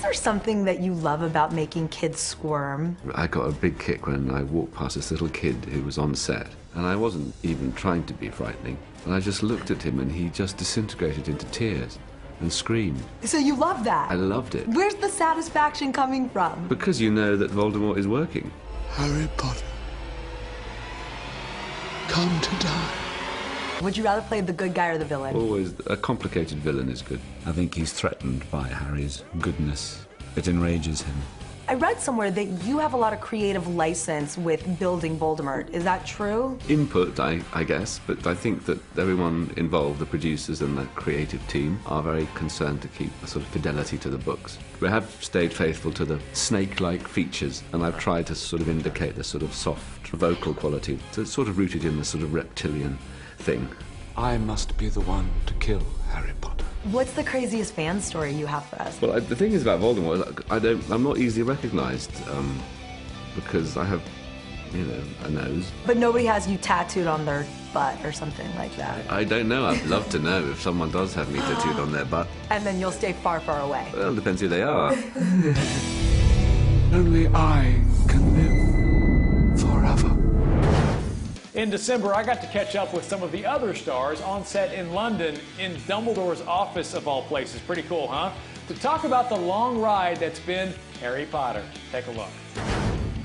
there something that you love about making kids squirm? I got a big kick when I walked past this little kid who was on set, and I wasn't even trying to be frightening. And I just looked at him and he just disintegrated into tears and screamed. So you love that? I loved it. Where's the satisfaction coming from? Because you know that Voldemort is working. Harry Potter, come to die. Would you rather play the good guy or the villain? Always, a complicated villain is good. I think he's threatened by Harry's goodness. It enrages him. I read somewhere that you have a lot of creative license with building Voldemort. Is that true? Input, I guess, but I think that everyone involved, the producers and the creative team, are very concerned to keep a sort of fidelity to the books. We have stayed faithful to the snake-like features, and I've tried to sort of indicate the sort of soft vocal quality. So it's sort of rooted in the sort of reptilian thing. I must be the one to kill Harry Potter. What's the craziest fan story you have for us? Well, the thing is about Voldemort, I'm not easily recognised because I have, you know, a nose. But nobody has you tattooed on their butt or something like that. I don't know. I'd love to know if someone does have me tattooed on their butt. And then you'll stay far, far away. Well, it depends who they are. Only I can live forever. In December, I got to catch up with some of the other stars on set in London, in Dumbledore's office of all places. Pretty cool, huh? To talk about the long ride that's been Harry Potter. Take a look.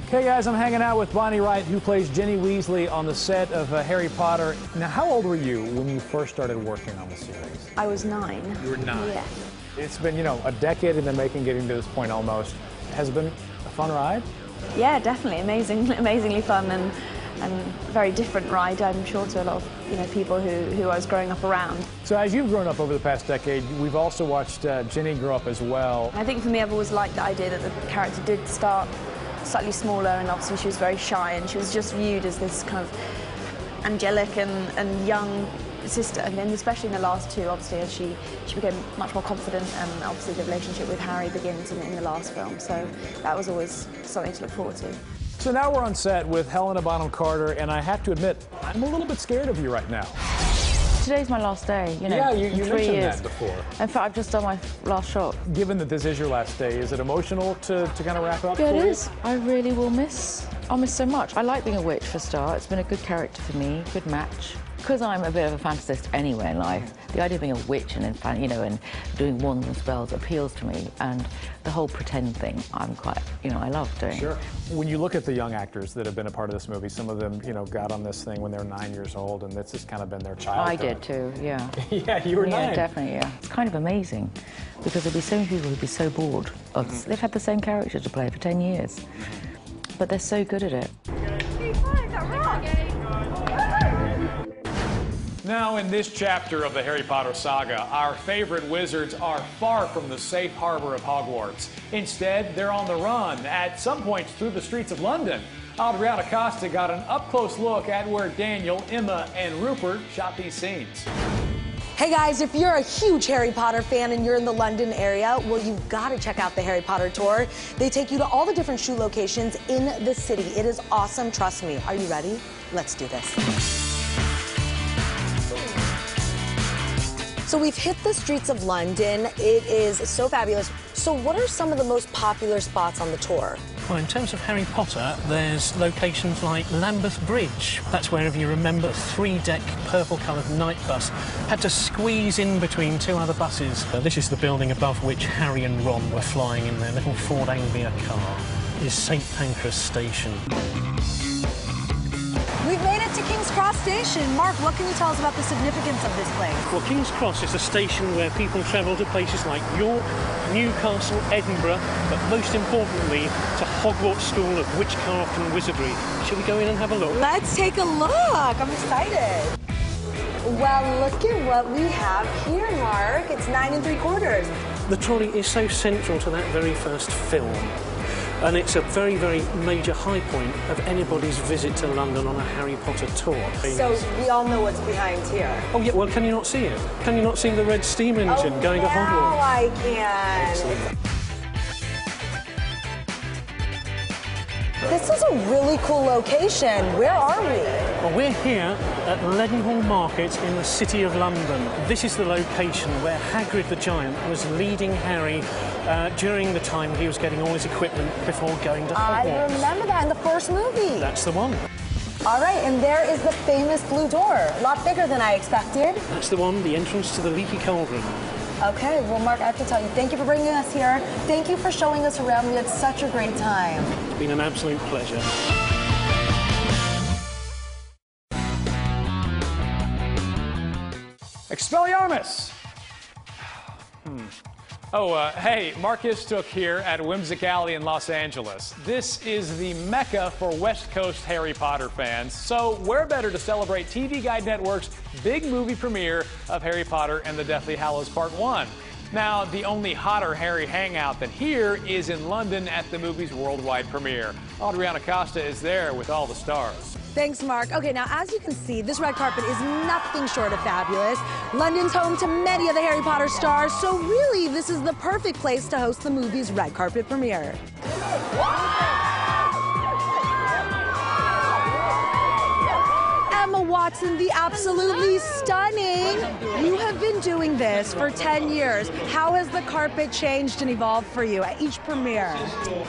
Okay, guys, I'm hanging out with Bonnie Wright, who plays Ginny Weasley on the set of Harry Potter. Now, how old were you when you first started working on the series? I was 9. You were 9? Yeah. It's been, you know, a decade in the making, getting to this point almost. Has it been a fun ride? Yeah, definitely. Amazingly fun and very different ride, I'm sure, to a lot of people who I was growing up around. So as you've grown up over the past decade, we've also watched Ginny grow up as well. I think for me, I've always liked the idea that the character did start slightly smaller, and obviously she was very shy, and she was just viewed as this kind of angelic and young sister. And then especially in the last two, obviously, as she became much more confident, and obviously the relationship with Harry begins in the last film. So that was always something to look forward to. So now we're on set with Helena Bonham Carter, and I have to admit, I'm a little bit scared of you right now. Today's my last day, you know, yeah, you in 3 mentioned years. that before. In fact, I've just done my last shot. Given that this is your last day, is it emotional to kind of wrap up? Yeah, for it you? is. I really will miss. I'll miss so much. I like being a witch for a start. It's been a good character for me, good match. Because I'm a bit of a fantasist anyway in life, the idea of being a witch and and doing wands and spells appeals to me, and the whole pretend thing, I'm quite, I love doing. Sure. When you look at the young actors that have been a part of this movie, some of them, got on this thing when they were 9 years old, and this has kind of been their childhood. I did too, yeah. Yeah, you were 9. Yeah, definitely, yeah. It's kind of amazing, because there'll be so many people who'd be so bored of, they've had the same character to play for 10 years, but they're so good at it. Now, in this chapter of the Harry Potter saga, our favorite wizards are far from the safe harbor of Hogwarts. Instead, they're on the run, at some points through the streets of London. Adriana Costa got an up-close look at where Daniel, Emma, and Rupert shot these scenes. Hey guys, if you're a huge Harry Potter fan and you're in the London area, well, you've got to check out the Harry Potter tour. They take you to all the different shoe locations in the city. It is awesome, trust me. Are you ready? Let's do this. So we've hit the streets of London. It is so fabulous. So what are some of the most popular spots on the tour? Well, in terms of Harry Potter, there's locations like Lambeth Bridge. That's where, if you remember, a 3-deck purple-coloured night bus had to squeeze in between 2 other buses. This is the building above which Harry and Ron were flying in their little Ford Anglia car. Is St Pancras Station. We've made it to King's Cross Station. Mark, what can you tell us about the significance of this place? Well, King's Cross is a station where people travel to places like York, Newcastle, Edinburgh, but most importantly, to Hogwarts School of Witchcraft and Wizardry. Shall we go in and have a look? Let's take a look. I'm excited. Well, look at what we have here, Mark. It's 9 3/4. The trolley is so central to that very first film. And it's a very, very major high point of anybody's visit to London on a Harry Potter tour. So we all know what's behind here. Oh, yeah, well, can you not see it? Can you not see the red steam engine going to Hogwarts? Now I can. This is a really cool location. Where are we? Well, we're here at Leadenhall Market in the City of London. This is the location where Hagrid the Giant was leading Harry during the time he was getting all his equipment before going to Hogwarts. I remember that in the first movie. That's the one. All right, and there is the famous blue door. A lot bigger than I expected. That's the one, the entrance to the Leaky Cauldron. Okay, well, Mark, I have to tell you, thank you for bringing us here. Thank you for showing us around. We had such a great time. It's been an absolute pleasure. Expelliarmus! Hey, Marcus Took here at Whimsic Alley in Los Angeles. This is the mecca for West Coast Harry Potter fans, so where better to celebrate TV Guide Network's big movie premiere of Harry Potter and the Deathly Hallows Part 1. Now, the only hotter Harry hangout than here is in London at the movie's worldwide premiere. Adriana Costa is there with all the stars. Thanks, Mark. Okay, now, as you can see, this red carpet is nothing short of fabulous. London's home to many of the Harry Potter stars, so really, this is the perfect place to host the movie's red carpet premiere. Emma Watson, the absolutely stunning. You have been doing this for 10 years. How has the carpet changed and evolved for you at each premiere?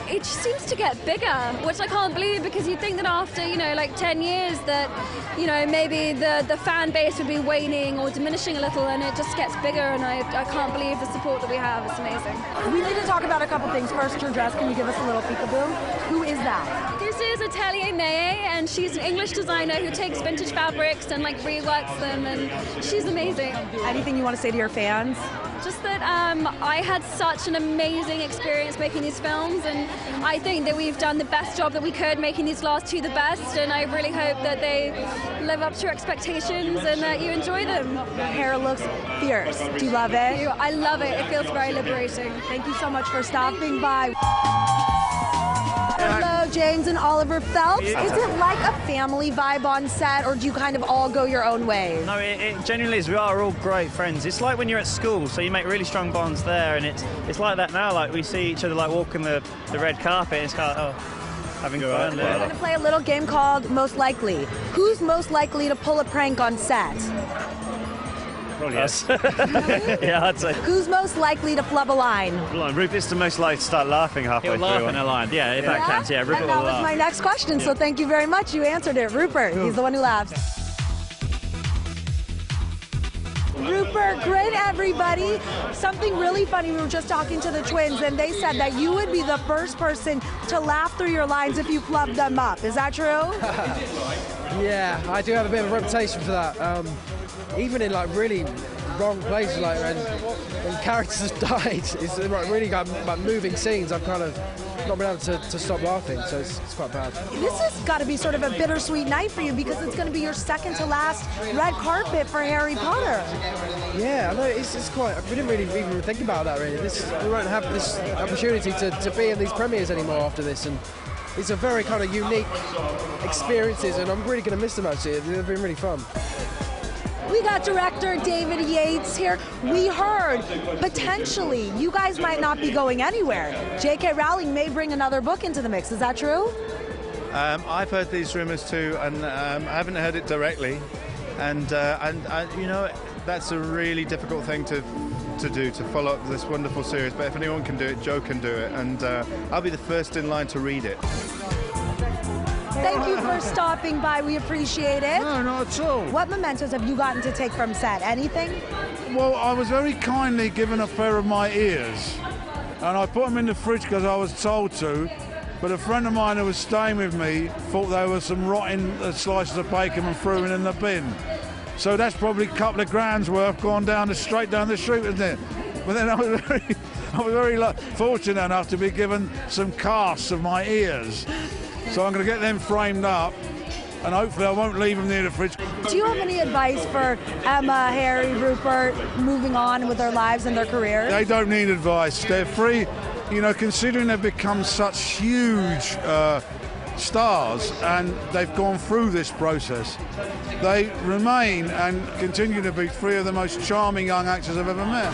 It seems to get bigger, which I can't believe, because you'd think that after, like 10 years that, maybe the fan base would be waning or diminishing a little, and it just gets bigger, and I can't believe the support that we have. It's amazing. We need to talk about a couple things. First, your dress. Can you give us a little peekaboo? Who is that? This is Atelier Maye, and she's an English designer who takes vintage fabrics and reworks them, and she's amazing. Anything you want to say to your fans? Just that I had such an amazing experience making these films, and I think that we've done the best job that we could making these last two the best, and I really hope that they live up to your expectations and that you enjoy them. Your hair looks fierce. Do you love it? I love it. It feels very liberating. Thank you so much for stopping by. Hello, James and Oliver Phelps. Is it like a family vibe on set, or do you kind of all go your own ways? No, it genuinely is. We are all great friends. It's like when you're at school, so you make really strong bonds there, and it's like that now. Like, we see each other walking the red carpet, and it's kind of, having fun. We're going to play a little game called Most Likely. Who's most likely to pull a prank on set? Probably yes. Yeah, I'd say. Who's most likely to flub a line? Rupert's the most likely to start laughing halfway through. He'll laugh in a line. Yeah, if that counts. Yeah, Rupert will laugh. And that was my next question, so thank you very much. You answered it. Rupert, he's the one who laughs. Rupert, great, everybody. Something really funny, we were just talking to the twins, and they said that you would be the first person to laugh through your lines if you flubbed them up. Is that true? Yeah, I do have a bit of a reputation for that. Even in really wrong places, when characters have died, it's really moving scenes. I've kind of not been able to stop laughing, so it's quite bad. This has got to be sort of a bittersweet night for you, because it's going to be your second to last red carpet for Harry Potter. Yeah, I know, it's quite. We didn't really even think about that really. We won't have this opportunity to be in these premieres anymore after this, and it's a very kind of unique experiences, and I'm really going to miss them actually. They've been really fun. We got director David Yates here. We heard, potentially, you guys might not be going anywhere. J.K. Rowling may bring another book into the mix. Is that true? I've heard these rumours too, and I haven't heard it directly. And that's a really difficult thing to do, to follow up this wonderful series. But if anyone can do it, Joe can do it. And I'll be the first in line to read it. Thank you for stopping by. We appreciate it. No, not at all. What mementos have you gotten to take from set? Anything? Well, I was very kindly given a pair of my ears, and I put them in the fridge because I was told to, but a friend of mine who was staying with me thought they were some rotten slices of bacon and threw them in the bin. So that's probably a couple of grand's worth gone straight down the street, isn't it? But then I was very fortunate enough to be given some casts of my ears. So I'm going to get them framed up, and hopefully I won't leave them near the fridge. Do you have any advice for Emma, Harry, Rupert moving on with their lives and their careers? They don't need advice. They're free, considering they've become such huge stars and they've gone through this process. They remain and continue to be three of the most charming young actors I've ever met.